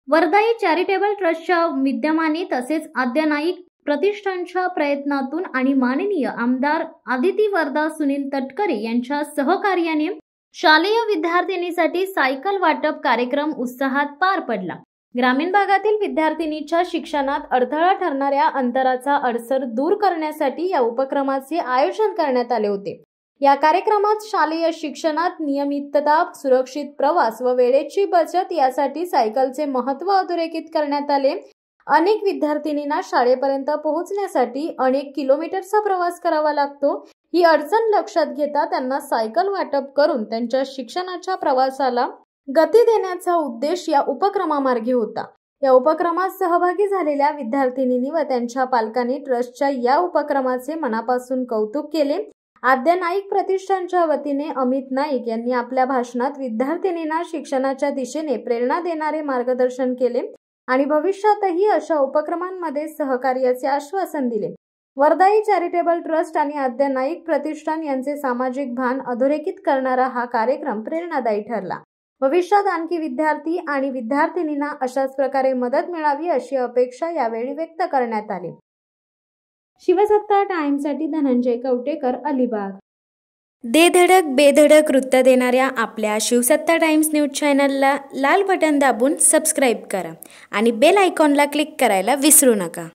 वरदाई charitable ट्रस्टच्या विद्यमाने तसेच आद्य नाईक प्रतिष्ठानच्या प्रयत्नातून आणि माननीय आमदार आदिती वरदा सुनील तटकरे यांच्या सहकार्याने शालेय विद्यार्थिनीसाठी सायकल वाटप कार्यक्रम उत्साहात पार पडला। ग्रामीण भागातील विद्यार्थिनीच्या शिक्षणात अडथळा ठरणाऱ्या अंतराचा अडसर दूर करण्यासाठी या उपक्रमाचे आयोजन करण्यात आले होते। या कार्यक्रमात शालेय शिक्षणात नियमितता, सुरक्षित प्रवास व वेळेची बचत यासाठी सायकलचे महत्त्व अधोरेखित करण्यात आले। अनेक विद्यार्थिनींना शाळेपर्यंत पोहोचण्यासाठी अनेक किलोमीटरचा प्रवास करावा लागतो। ही अडचण लक्षात घेता त्यांना सायकल वाटप करून त्यांच्या शिक्षणाच्या प्रवासाला गती देण्याचा उद्देश या उपक्रमामार्गे होता। या उपक्रमात सहभागी झालेल्या विद्यार्थिनींनी व त्यांच्या पालकांनी ट्रस्टच्या या उपक्रमाचे मनापासून कौतुक केले। आद्य नाईक प्रतिष्ठानच्या वतीने अमित नाईक यांनी आपल्या भाषणात विद्यार्थिनींना शिक्षणाच्या दिशेने प्रेरणा देणारे मार्गदर्शन केले आणि भविष्यातही अशा उपक्रमांमध्ये सहकार्याचे आश्वासन दिले। वरदाई चॅरिटेबल ट्रस्ट आणि आद्य नाईक प्रतिष्ठान यांचे सामाजिक भान अधोरेखित करणारा हा कार्यक्रम प्रेरणादायी ठरला। भविष्यात आणखी विद्यार्थी आणि विद्यार्थिनींना अशाच प्रकारे मदत मिळावी अशी अपेक्षा यावेळी व्यक्त करण्यात आली। शिवसत्ता टाइम्ससाठी धनंजय कवटेकर, अलिबाग। दे धडक बेधडक वृत्त देणाऱ्या आपल्या शिवसत्ता टाइम्स न्यूज चॅनलला लाल बटन दाबून सबस्क्राईब करा आणि बेल आयकॉनला क्लिक करायला विसरू नका।